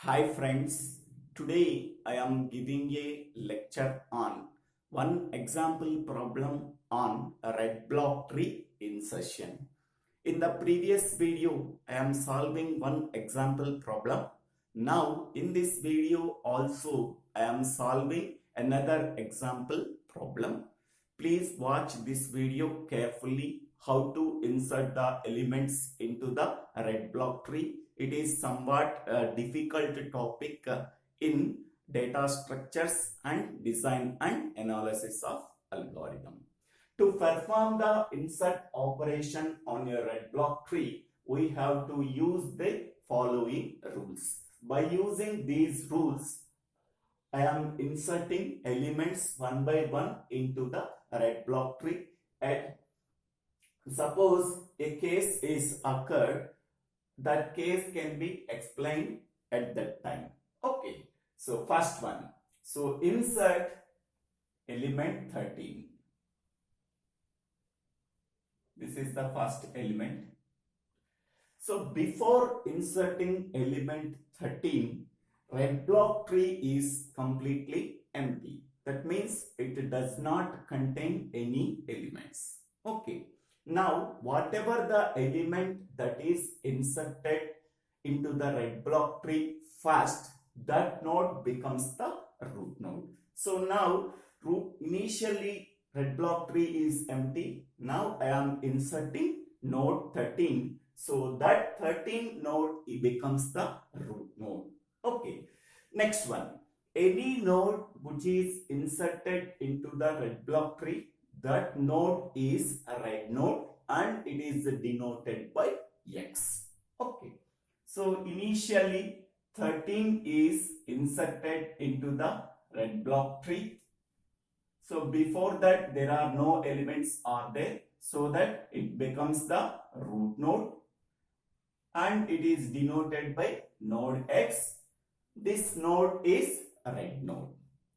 Hi friends, today I am giving a lecture on one example problem on a red block tree insertion. In the previous video, I am solving one example problem. Now in this video also I am solving another example problem. Please watch this video carefully how to insert the elements into the red block tree. It is somewhat a difficult topic in data structures and design and analysis of algorithm. To perform the insert operation on your red block tree, we have to use the following rules. By using these rules, I am inserting elements one by one into the red block tree. And suppose a case is occurred, that case can be explained at that time. Okay, so first one. So insert element 13. This is the first element. So before inserting element 13, red block tree is completely empty. That means it does not contain any elements. Okay. Now whatever the element that is inserted into the red block tree first, that node becomes the root node. So now initially red block tree is empty. Now I am inserting node 13. So that 13 node it becomes the root node. Okay. Next one. Any node which is inserted into the red block tree, that node is a red node and it is denoted by X. Okay. So initially 13 is inserted into the red block tree. So before that there are no elements are there, so that it becomes the root node and it is denoted by node X. This node is a red node.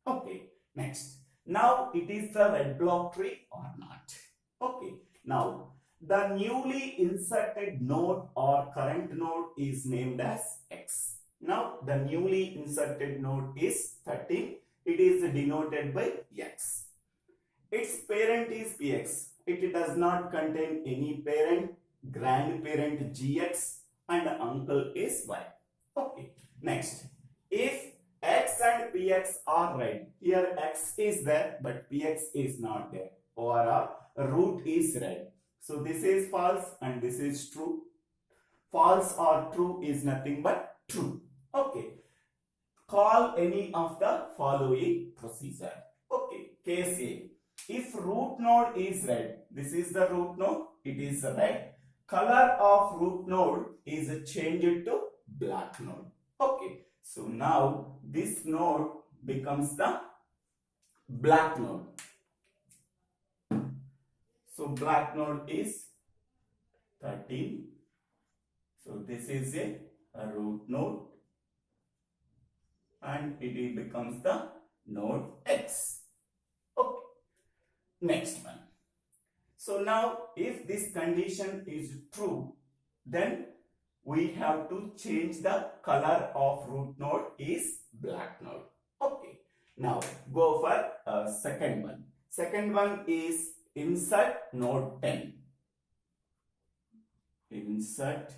Okay, next. Now it is the red block tree or not. Okay, now the newly inserted node or current node is named as X. Now the newly inserted node is 13. It is denoted by X. Its parent is Px. It does not contain any parent, grandparent Gx and uncle is Y. Okay, next. If X and Px are red, here X is there but Px is not there, or a root is red. So this is false and this is true. False or true is nothing but true. Okay. Call any of the following procedure. Okay. Case A. If root node is red, this is the root node, it is red. Color of root node is changed to black node. Okay. So now this node becomes the black node. So black node is 13. So this is a root node and it becomes the node X. Okay. Next one. So now if this condition is true, then we have to change the color of root node is black node. Okay. Now go for second one. Second one is insert node 10. Insert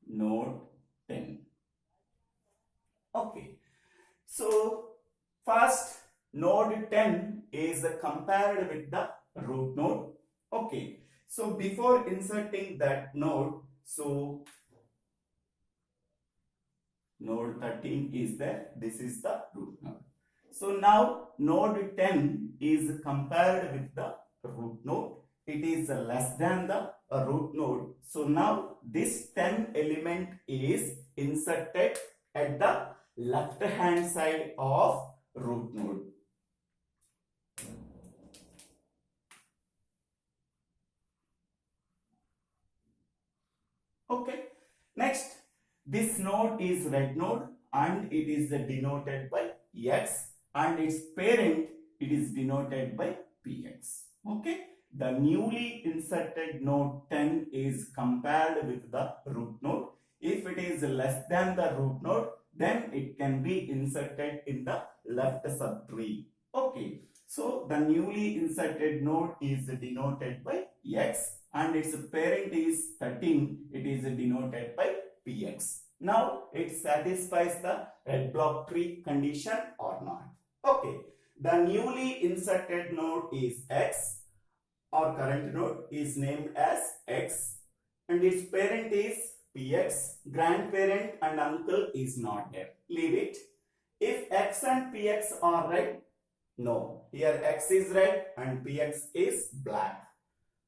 node 10. Okay. So first node 10 is compared with the root node. Okay. So before inserting that node, so node 13 is there. This is the root node. So now node 10 is compared with the root node. It is less than the root node. So now this 10 element is inserted at the left hand side of root node. Okay. Next, this node is red node and it is denoted by X and its parent it is denoted by Px. Okay. The newly inserted node 10 is compared with the root node. If it is less than the root node, then it can be inserted in the left subtree. Okay, so the newly inserted node is denoted by x and its parent is 13. It is denoted by px. Now it satisfies the red block tree condition or not. Okay, the newly inserted node is x. Our current node is named as x and its parent is px. Grandparent and uncle is not there. Leave it. If x and px are red, no. Here x is red and px is black.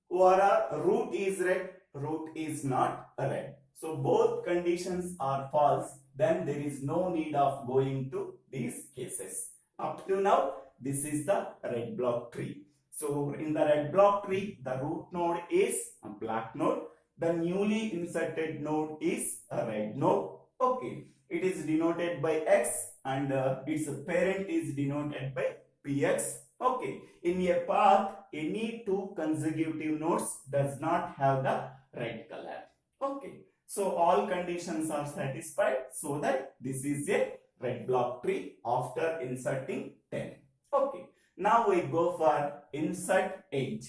Or root is red, root is not red. So both conditions are false. Then there is no need of going to these cases. Up to now, this is the red block tree. So in the red block tree, the root node is a black node. The newly inserted node is a red node. Okay, it is denoted by x and its parent is denoted by px. Okay, in a path, any two consecutive nodes does not have the red color. Okay, so all conditions are satisfied, so that this is a red block tree after inserting 10. Okay, now we go for insert 8.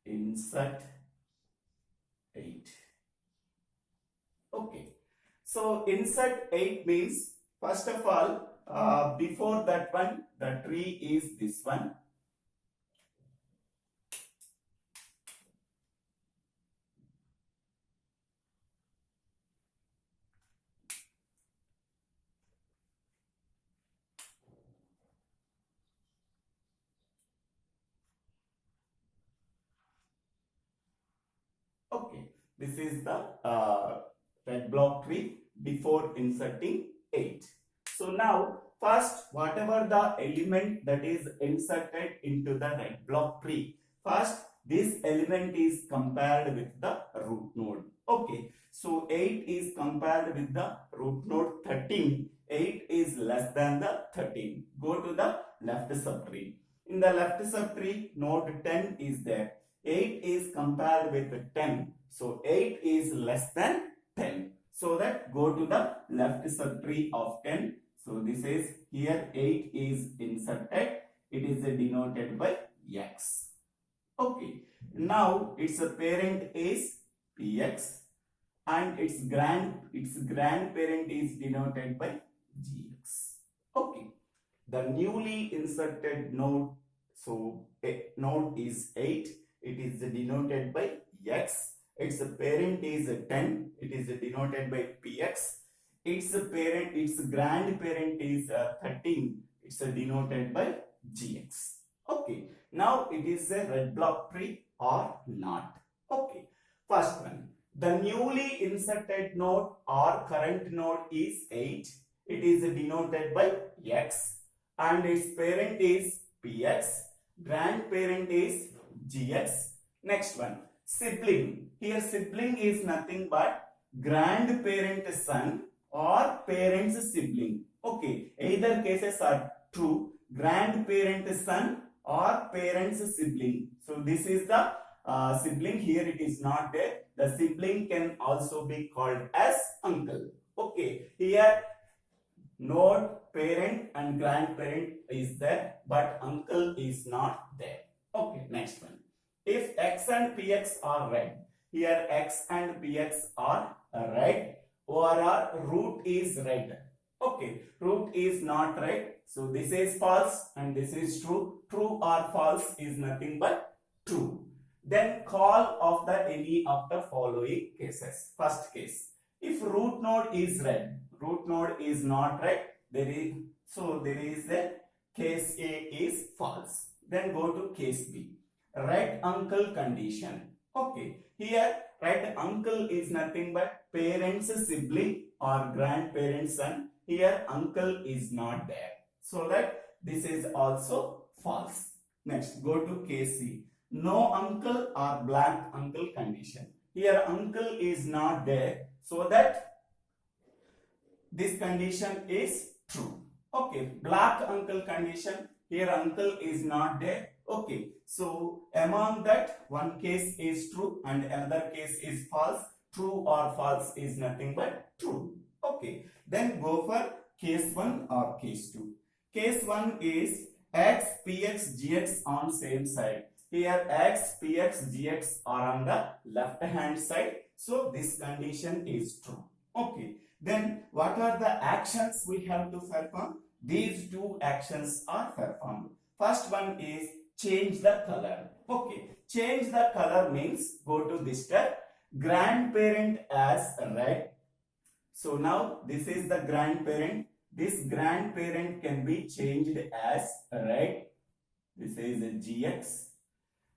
Insert 8. Okay, so insert 8 means, first of all, before that one, the tree is this one. Okay, this is the red block tree before inserting 8. So now, first, whatever the element that is inserted into the red block tree, first this element is compared with the root node. Okay, so 8 is compared with the root node 13. 8 is less than the 13. Go to the left subtree. In the left subtree, node 10 is there. 8 is compared with 10. So 8 is less than 10. So that go to the left subtree of 10. So this is here 8 is inserted. It is denoted by x. Okay. Now its parent is px and its grandparent is denoted by gx. Okay. The newly inserted node, so node is 8. It is denoted by x. Its parent is 10. It is denoted by px. Its grandparent is 13. It's denoted by gx. Okay. Now it is a red block tree or not. Okay. First one. The newly inserted node or current node is 8. It is denoted by x. And its parent is px. Grandparent is gx. Next one. Sibling. Here sibling is nothing but grandparent son or parent's sibling. Okay, either cases are true. Grandparent son or parent's sibling. So this is the sibling. Here it is not there. The sibling can also be called as uncle. Okay, here node, parent and grandparent is there, but uncle is not there. Okay, next one. If x and px are red, here x and px are red, or our root is red. Okay, root is not red, so this is false and this is true. True or false is nothing but true. Then call of the any of the following cases. First case, if root node is red, root node is not red, there is a case A is false. Then go to case B. Red uncle condition. Okay, here red uncle is nothing but parent's sibling or grandparent's son. Here uncle is not there. So that this is also false. Next, go to case C. No uncle or black uncle condition. Here uncle is not there. So that this condition is true. Okay, black uncle condition. Here uncle is not there. Okay, so among that, one case is true and another case is false. True or false is nothing but true. Okay, then go for case 1 or case 2. Case 1 is x, px, gx on same side. Here x, px, gx are on the left hand side. So this condition is true. Okay, then what are the actions we have to perform? These two actions are performed. First one is change the color. Okay, change the color means go to this step. Grandparent as red. So now this is the grandparent. This grandparent can be changed as red. This is gx.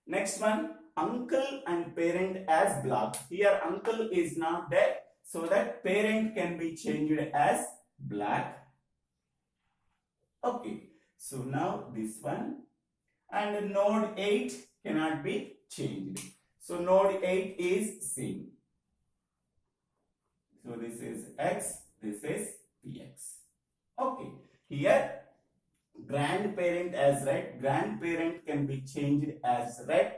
Next one, uncle and parent as black. Here uncle is not there, so that parent can be changed as black. Okay, so now this one, and node 8 cannot be changed. So node 8 is same. So this is x, this is px. Okay, here grandparent as red, grandparent can be changed as red.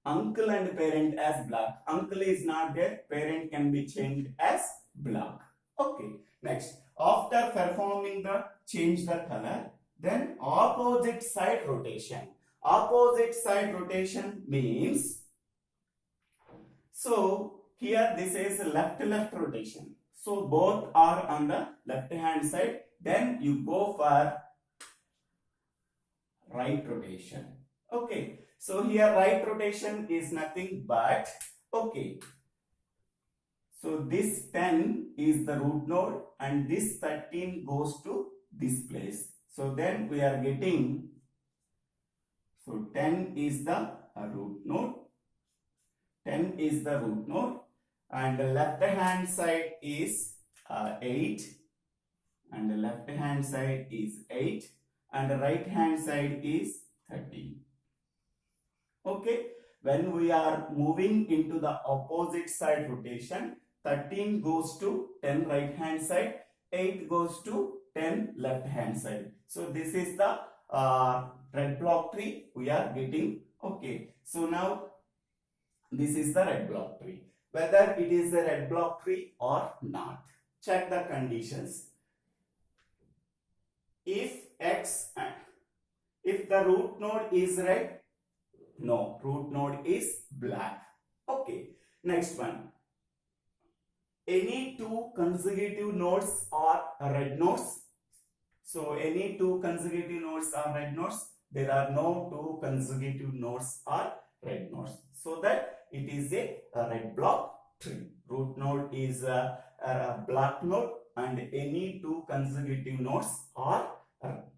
Uncle and parent as black. Uncle is not there, parent can be changed as black. Okay, next, after performing the change the color, then opposite side rotation. Opposite side rotation means, so here this is left rotation. So both are on the left hand side. Then you go for right rotation. Okay, so here right rotation is nothing but, okay, so this 10 is the root node and this 13 goes to this place. So then we are getting, so 10 is the root node, 10 is the root node, and the left hand side is 8, and the left hand side is 8, and the right hand side is 13. Okay, when we are moving into the opposite side rotation, 13 goes to 10 right hand side, 8 goes to 10 left hand side. So this is the red block tree we are getting. Okay, so now this is the red block tree. Whether it is a red block tree or not, check the conditions. If the root node is red, no, root node is black. Okay, next one. Any two consecutive nodes are red nodes. So any two consecutive nodes are red nodes. There are no two consecutive nodes are red nodes. So that it is a red block tree. Root node is a black node and any two consecutive nodes are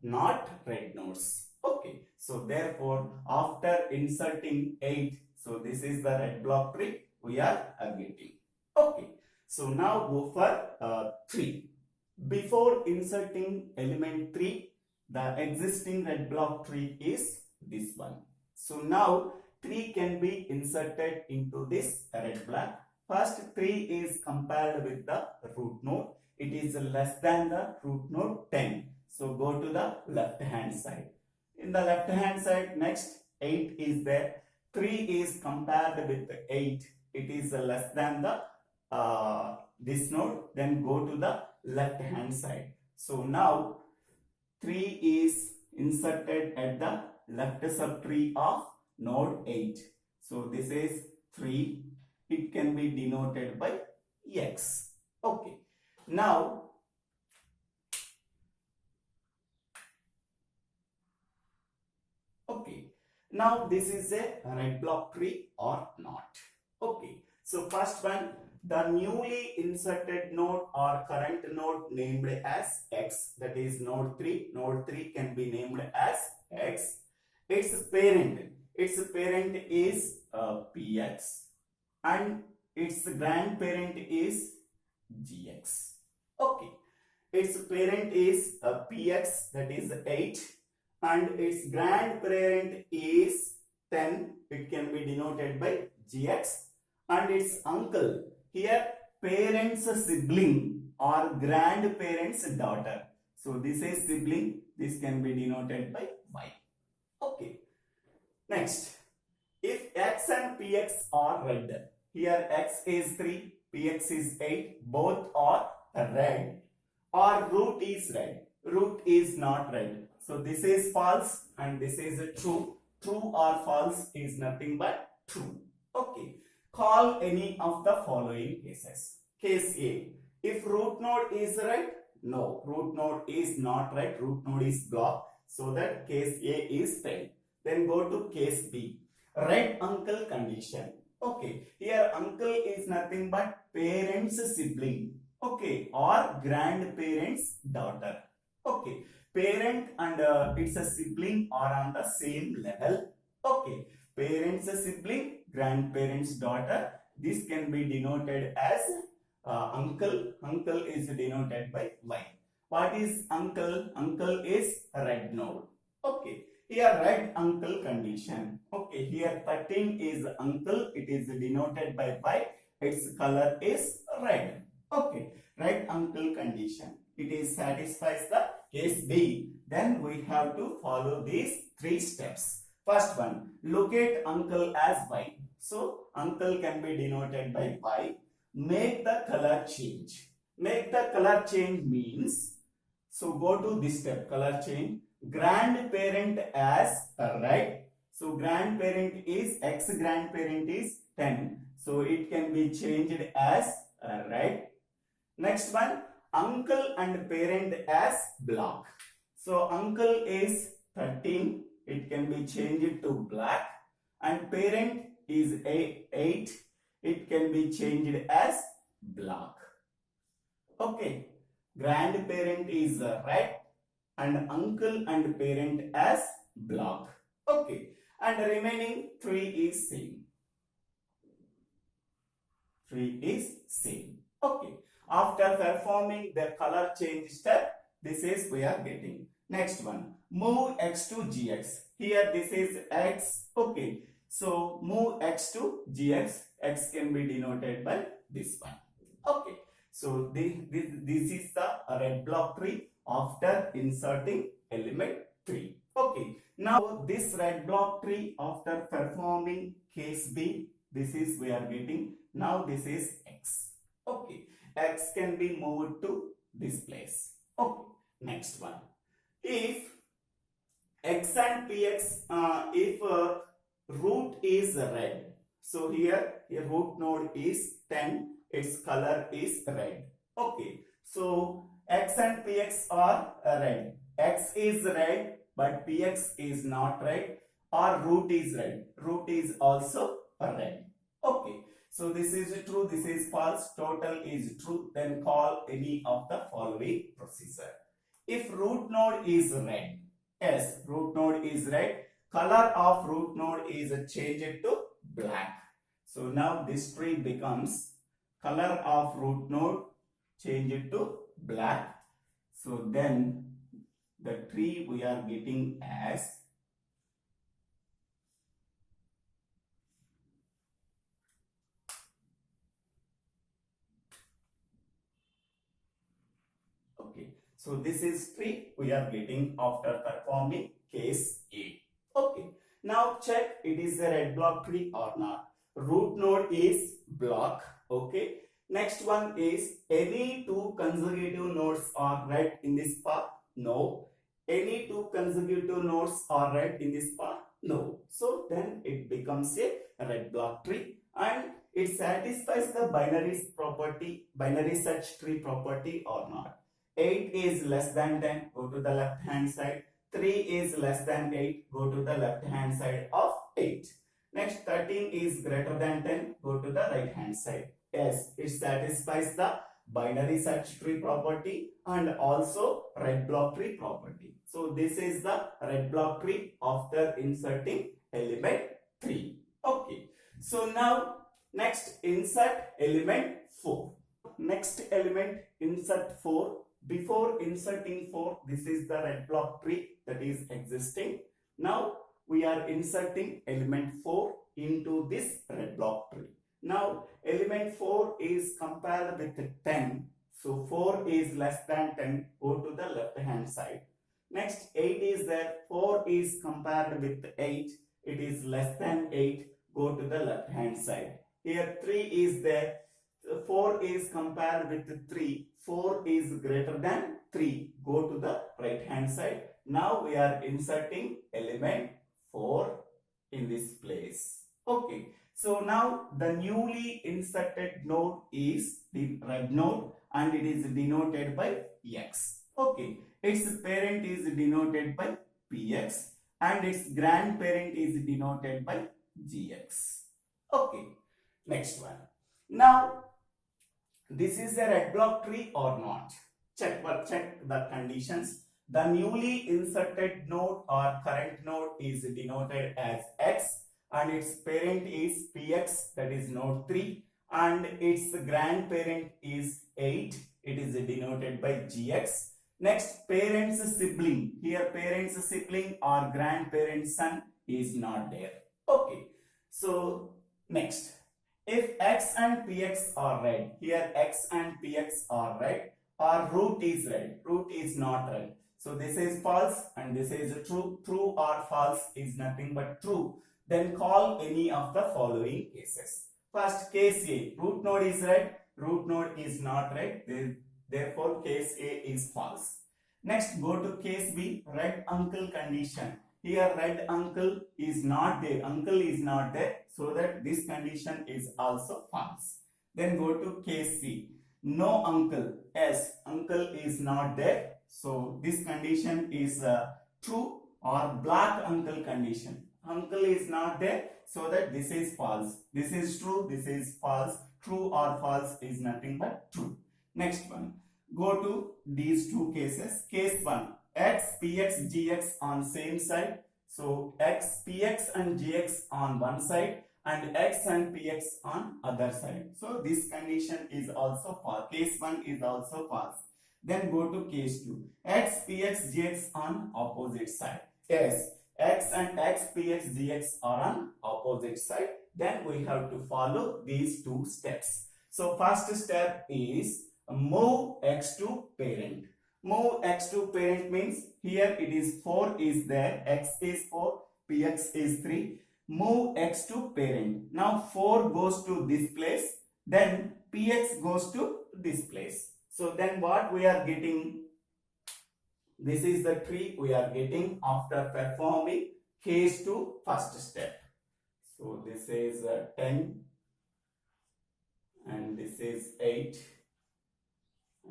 not red nodes. Okay, so therefore after inserting 8, so this is the red block tree we are getting. Okay, so now go for 3. Before inserting element 3, the existing red block tree is this one. So now 3 can be inserted into this red block. First 3 is compared with the root node. It is less than the root node 10. So go to the left hand side. In the left hand side, next 8 is there. 3 is compared with 8. It is less than the this node. Then go to the left hand side. So now 3 is inserted at the left subtree of node 8. So this is 3. It can be denoted by x. Okay. Now this is a red block tree or not. Okay, so first one, the newly inserted node or current node named as x, that is node 3. Node 3 can be named as x. Its parent is px and its grandparent is gx. Okay, its parent is px, that is 8, and its grandparent is 10. It can be denoted by gx, and its uncle, here parent's sibling or grandparent's daughter. So this is sibling, this can be denoted by y. Okay, Next, if x and px are red, here x is 3, px is 8, both are red, or root is red, root is not red. So this is false and this is true. True or false is nothing but true. Okay. Call any of the following cases. Case A. If root node is red, no, root node is not red, root node is blocked. So that case A is failed. Then go to case B. Red uncle condition. Okay. Here uncle is nothing but parents' sibling. Okay. Or grandparents' daughter. Okay. Parent and its a sibling are on the same level. Okay. Parents' sibling, grandparents' daughter. This can be denoted as uncle. Uncle is denoted by Y. What is uncle? Uncle is red node. Okay. Here red uncle condition. Okay. Here 13 is uncle. It is denoted by Y. Its color is red. Okay. Red uncle condition. It is satisfies the case B. Then we have to follow these 3 steps. First one, locate uncle as Y. So uncle can be denoted by Y. Make the color change. Make the color change means, so go to this step, color change. Grandparent as red. So grandparent is, ex grandparent is 10. So it can be changed as red. Next one, uncle and parent as black. So uncle is 13. It can be changed to black. And parent is 8. It can be changed as black. Okay. Grandparent is red and uncle and parent as black. Okay. And the remaining 3 is same. 3 is same. Okay. After performing the color change step, this is we are getting. Next one, move x to gx. Here this is x. Okay. So move x to gx. X can be denoted by this one. Okay. So this is the red block tree after inserting element 3. Okay. Now this red block tree after performing case B, this is we are getting. Now this is x. Okay. X can be moved to this place. Okay. Next one. If x and px, if root is red, so here root node is 10, its color is red. Okay. So x and px are red. X is red but px is not red, or root is red. Root is also red. Okay. So this is true, this is false, total is true. Then call any of the following procedure. If root node is red, yes, root node is red, color of root node is changed to black. So now this tree becomes color of root node changed to black. So then the tree we are getting as so this is tree we are getting after performing case A. Okay. Now check it is a red block tree or not. Root node is block. Okay. Next one is any 2 consecutive nodes are red in this path? No. Any 2 consecutive nodes are red in this path? No. So then it becomes a red block tree and it satisfies the binary search tree property or not. 8 is less than 10, go to the left hand side. 3 is less than 8, go to the left hand side of 8. Next 13 is greater than 10, go to the right hand side. Yes, it satisfies the binary search tree property and also red block tree property. So this is the red block tree after inserting element 3. Okay. So now next insert element 4. Next element insert 4. Before inserting 4, this is the red block tree that is existing. Now we are inserting element 4 into this red block tree. Now element 4 is compared with 10. So 4 is less than 10. Go to the left hand side. Next 8 is there. 4 is compared with 8. it is less than 8, go to the left hand side. Here 3 is there, 4 is compared with 3, 4 is greater than 3, go to the right hand side. Now we are inserting element 4 in this place. Okay, so now the newly inserted node is the red node and it is denoted by X. Okay, its parent is denoted by Px and its grandparent is denoted by Gx. Okay, next one. Now, this is a red block tree or not? Check the conditions. The newly inserted node or current node is denoted as X and its parent is Px, that is node 3, and its grandparent is 8, it is denoted by Gx. Next, parent's sibling, here parent's sibling or grandparent's son is not there. Okay, so next, if X and Px are red, here X and Px are red, or root is red, root is not red. So this is false and this is true. True or false is nothing but true. Then call any of the following cases. First, case A, root node is red, root node is not red, therefore case A is false. Next, go to case B, red uncle condition. Here red uncle is not there, uncle is not there, so that this condition is also false. Then go to case C, no uncle, yes, uncle is not there, so this condition is true. Or black uncle condition, uncle is not there, so that this is false. This is true, this is false. True or false is nothing but true. Next one, go to these two cases. Case 1, X, Px, Gx on same side. So X, Px and Gx on one side and X and Px on other side. So this condition is also false. Case 1 is also false. Then go to case 2, X, Px, Gx on opposite side. Yes, X and X, Px, Gx are on opposite side. Then we have to follow these two steps. So first step is move X to parent. Move X to parent means here it is 4 is there, X is 4, Px is 3. Move X to parent. Now 4 goes to this place, then Px goes to this place. So then what we are getting, this is the tree we are getting after performing case 2 first step. So this is 10 and this is 8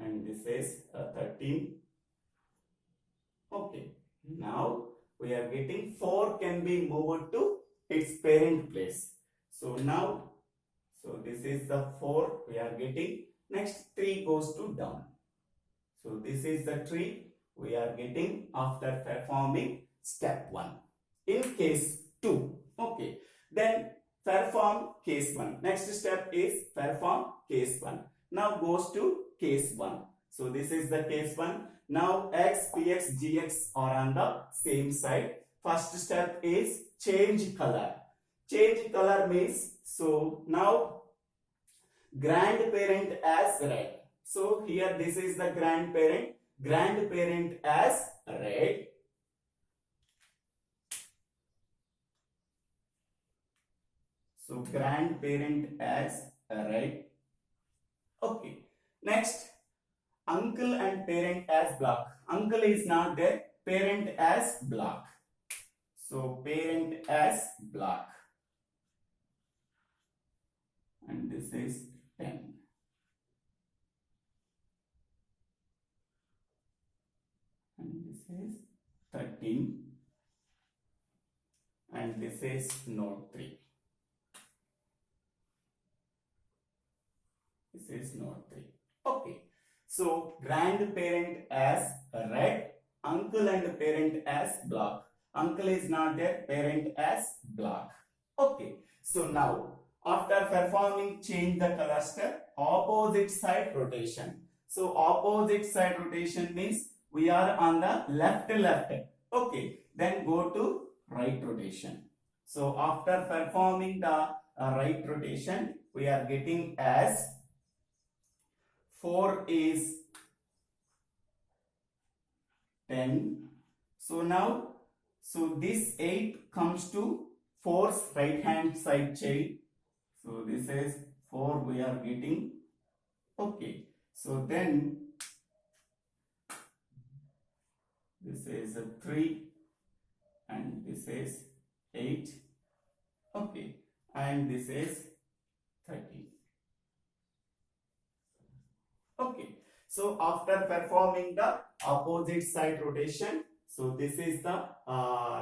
and this is 13. Okay, now we are getting 4 can be moved to its parent place. So now, so this is the 4 we are getting. Next 3 goes to down. So this is the tree we are getting after performing step 1 in case 2. Okay, then perform case 1. Next step is perform case 1. Now goes to case 1. So this is the case 1. Now X, Px, Gx are on the same side. First step is change color. Change color means, so now grandparent as red. So here this is the grandparent. Grandparent as red. So grandparent as red. Okay. Next, uncle and parent as black. Uncle is not there. Parent as black. So parent as black. And this is 10. And this is 13. And this is node 3. This is node 3. Okay. So grandparent as red, uncle and parent as black. Uncle is not there, parent as black. Okay. So now after performing change the color step, opposite side rotation. So opposite side rotation means we are on the left. Okay. Then go to right rotation. So after performing the right rotation, we are getting as 4 is 10. So now, so this 8 comes to 4's right hand side child. So this is 4 we are getting. Okay. So then this is a 3 and this is 8. Okay. And this is 13. Okay. So after performing the opposite side rotation, so this is the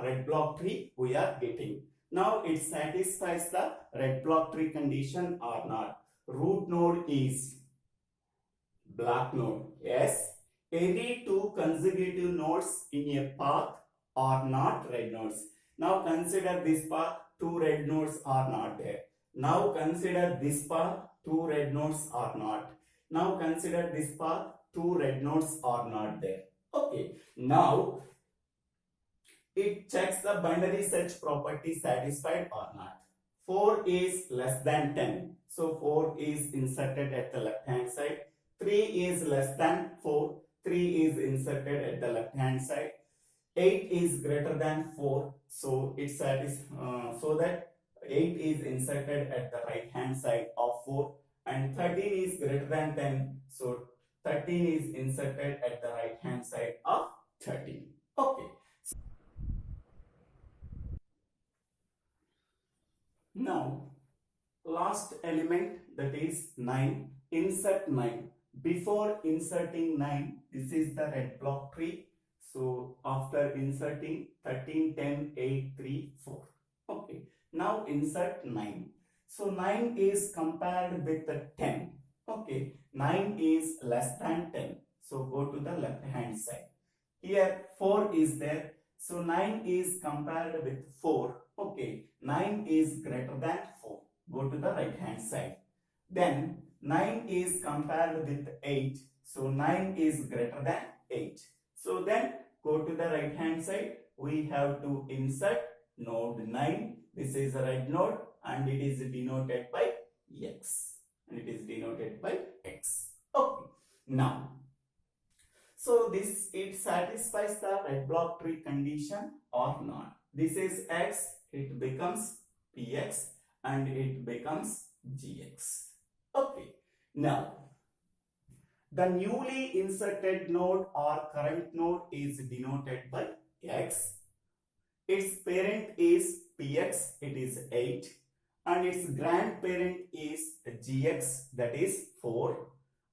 red block tree we are getting. Now it satisfies the red block tree condition or not. Root node is black node. Yes. Any two consecutive nodes in a path are not red nodes. Now consider this path, two red nodes are not there. Now consider this path, two red nodes are not. Now consider this path, two red nodes are not there. Okay. Now it checks the binary search property satisfied or not. 4 is less than 10. So 4 is inserted at the left hand side. 3 is less than 4. 3 is inserted at the left hand side. 8 is greater than 4. So it so that 8 is inserted at the right hand side of 4. And 13 is greater than 10. So 13 is inserted at the right hand side of 13. Okay. Now, last element, that is 9. Insert 9. Before inserting 9, this is the red block tree. So after inserting 13, 10, 8, 3, 4. Okay. Now insert 9. So 9 is compared with the 10. Okay. 9 is less than 10. So go to the left hand side. Here 4 is there. So 9 is compared with 4. Okay. 9 is greater than 4. Go to the right hand side. Then 9 is compared with 8. So 9 is greater than 8. So then go to the right hand side. We have to insert node 9. This is a red node and it is denoted by X. And it is denoted by X. Okay. Now, so it satisfies the red block tree condition or not. This is X, it becomes Px and it becomes Gx. Okay. Now, the newly inserted node or current node is denoted by X. Its parent is Px, it is 8. And its grandparent is Gx, that is 4.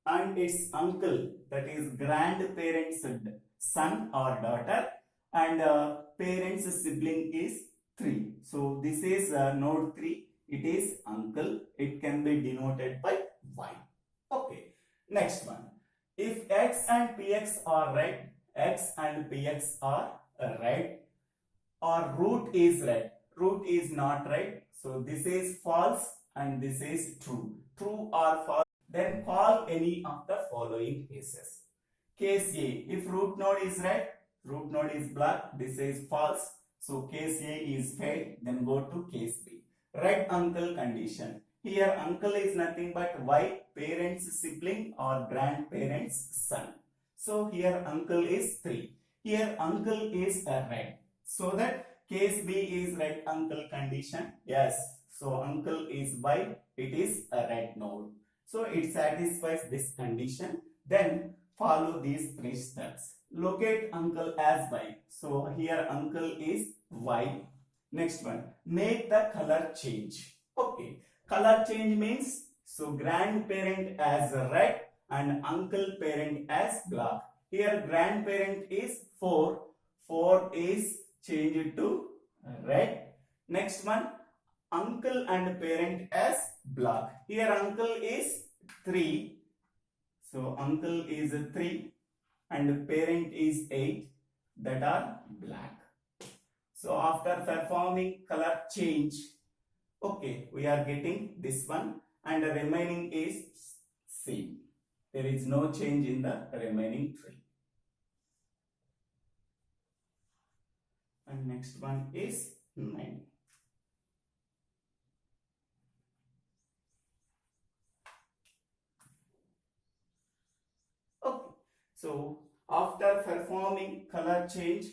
And its uncle, that is grandparent's son or daughter, and parent's sibling is 3. So this is node 3. It is uncle. It can be denoted by Y. Okay. Next one. If X and Px are red, X and Px are red, or root is red, root is not red. So this is false and this is true. True or false. Then call any of the following cases. Case A, if root node is red, root node is black, this is false. So case A is failed. Then go to case B. Red uncle condition. Here uncle is nothing but Y, parent's sibling or grandparent's son. So here uncle is 3. Here uncle is a red. So that case B is red uncle condition. Yes. So uncle is Y. It is a red node. So it satisfies this condition. Then follow these 3 steps. Locate uncle as Y. So here uncle is Y. Next one. Make the color change. Okay. Color change means, so grandparent as red and uncle parent as black. Here grandparent is 4. 4 is changed to red. Next one. Uncle and parent as black. Here uncle is 3. So uncle is 3 and parent is 8, that are black. So after performing color change, okay, we are getting this one and the remaining is same. There is no change in the remaining 3. And next one is 9. So after performing color change,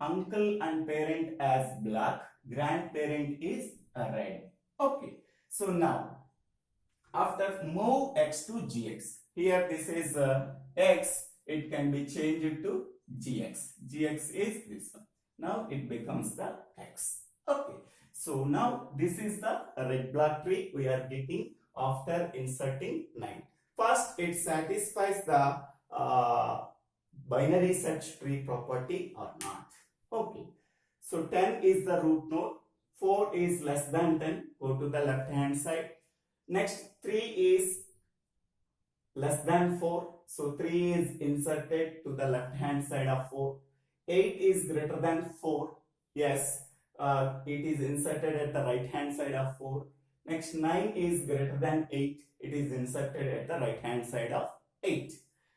uncle and parent as black, grandparent is red. Okay, so now after move x to gx, here this is x, it can be changed to gx. Gx is this one. Now it becomes the x. Okay, so now this is the red block tree we are getting after inserting 9. First, it satisfies the binary search tree property or not. Okay, so 10 is the root node, 4 is less than 10, go to the left hand side. Next, 3 is less than 4, so 3 is inserted to the left hand side of 4. 8 is greater than 4, yes, it is inserted at the right hand side of 4. Next, 9 is greater than 8, it is inserted at the right hand side of 8.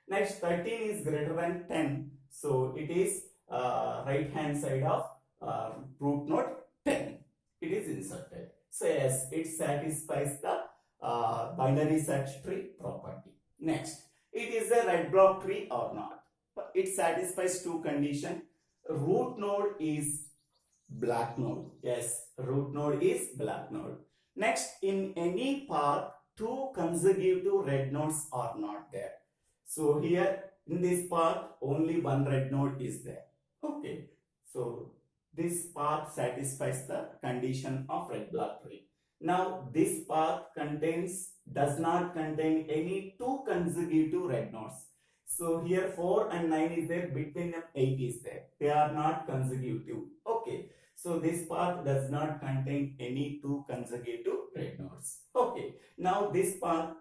Next, 13 is greater than 10, so it is right hand side of root node 10, it is inserted. So yes, it satisfies the binary search tree property. Next, it is a red block tree or not. It satisfies two conditions. Root node is black node. Yes, root node is black node. Next, in any path, two consecutive red nodes are not there. So here in this path, only one red node is there. Okay, so this path satisfies the condition of red block tree. Now this path does not contain any two consecutive red nodes. So here 4 and 9 is there, between them 8 is there. They are not consecutive. Okay, so this path does not contain any two consecutive red nodes. Okay, now this path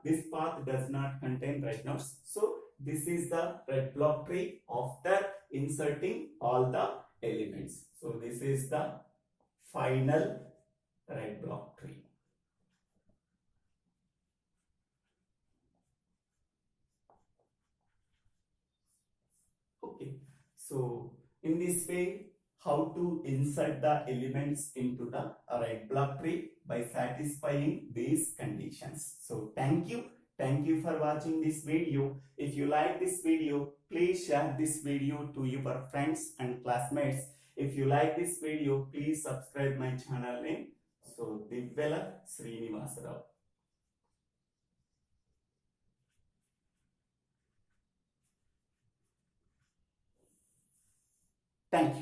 does not contain red nodes. So this is the red block tree after inserting all the elements. So this is the final red block tree. Okay, so in this way, how to insert the elements into the red block tree by satisfying these conditions. So thank you for watching this video. If you like this video, please share this video to your friends and classmates. If you like this video, please subscribe my channel name. So Divvela Srinivasarao. Thank you.